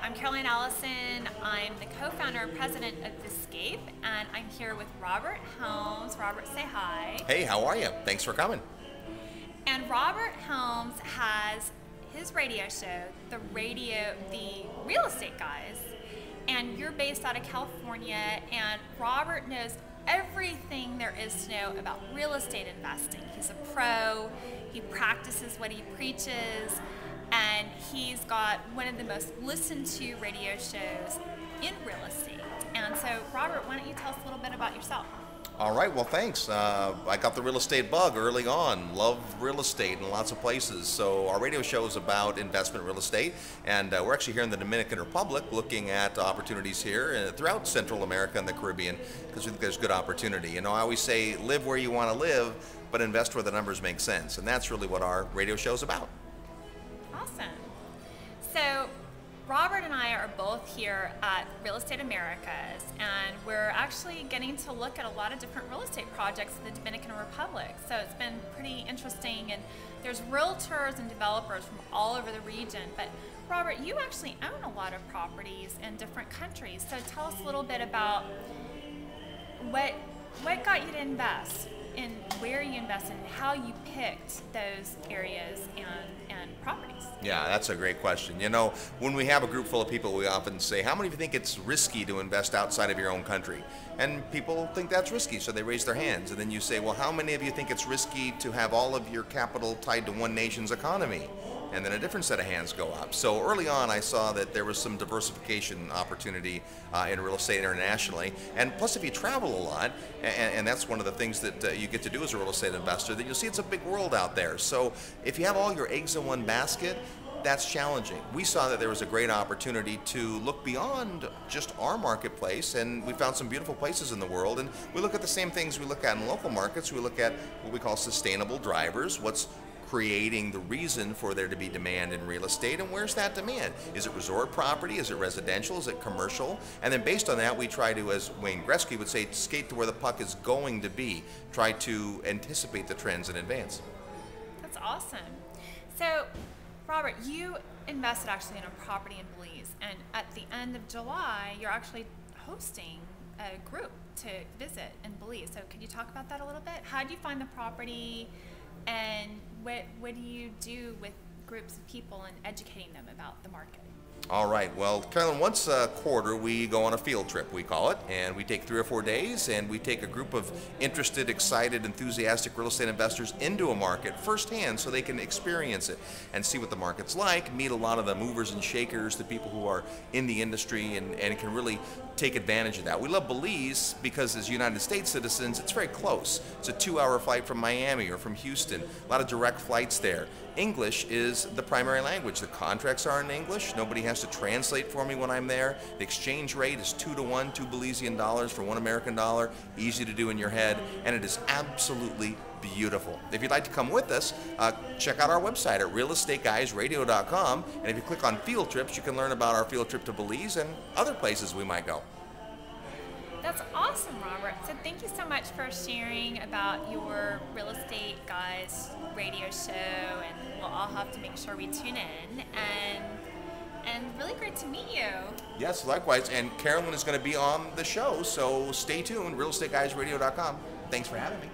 I'm Caroline Allison. I'm the co-founder and president of Viscape, and I'm here with Robert Helms. Robert, say hi. Hey, how are you? Thanks for coming. And Robert Helms has his radio show, the Real Estate Guys, and you're based out of California, and Robert knows everything there is to know about real estate investing. He's a pro, he practices what he preaches, and he's got one of the most listened to radio shows in real estate. And so, Robert, why don't you tell us a little bit about yourself? All right, well, thanks. I got the real estate bug early on. Love real estate in lots of places. So our radio show is about investment real estate, and we're actually here in the Dominican Republic looking at opportunities here throughout Central America and the Caribbean because we think there's good opportunity. You know, I always say live where you want to live, but invest where the numbers make sense, and that's really what our radio show is about. Awesome. So Robert and I are both here at Real Estate Americas, and we're actually getting to look at a lot of different real estate projects in the Dominican Republic. So it's been pretty interesting, and there's realtors and developers from all over the region. But Robert, you actually own a lot of properties in different countries. So tell us a little bit about what got you to invest, and where you invested, and how you picked those areas and properties. Yeah, that's a great question. You know, when we have a group full of people, we often say, how many of you think it's risky to invest outside of your own country? And people think that's risky, so they raise their hands. And then you say, well, how many of you think it's risky to have all of your capital tied to one nation's economy? And then a different set of hands go up. So early on, I saw that there was some diversification opportunity in real estate internationally. And plus, if you travel a lot, and that's one of the things that you get to do as a real estate investor, then you'll see it's a big world out there. So if you have all your eggs in one basket, that's challenging. We saw that there was a great opportunity to look beyond just our marketplace, and we found some beautiful places in the world, and we look at the same things we look at in local markets. We look at what we call sustainable drivers, what's creating the reason for there to be demand in real estate, and where's that demand? Is it resort property? Is it residential? Is it commercial? And then based on that, we try to, as Wayne Gretzky would say, skate to where the puck is going to be, try to anticipate the trends in advance. That's awesome. So, Robert, you invested actually in a property in Belize, and at the end of July, you're actually hosting a group to visit in Belize. So could you talk about that a little bit? How did you find the property, and what do you do with groups of people and educating them about the market? All right, well, Carolyn, once a quarter we go on a field trip, we call it, and we take 3 or 4 days, and we take a group of interested, excited, enthusiastic real estate investors into a market firsthand so they can experience it and see what the market's like, meet a lot of the movers and shakers, the people who are in the industry, and can really take advantage of that. We love Belize because as United States citizens, it's very close. It's a 2-hour flight from Miami or from Houston, a lot of direct flights there. English is the primary language. The contracts are in English. Nobody has to translate for me when I'm there. The exchange rate is 2 to 1, 2 Belizean dollars for 1 American dollar. Easy to do in your head, and it is absolutely beautiful. If you'd like to come with us, check out our website at realestateguysradio.com, and if you click on field trips, you can learn about our field trip to Belize and other places we might go. That's awesome, Robert. So thank you so much for sharing about your Real Estate Guys radio show, and we'll all have to make sure we tune in. And really great to meet you. Yes, likewise. And Carolyn is going to be on the show, so stay tuned, realestateguysradio.com. Thanks for having me.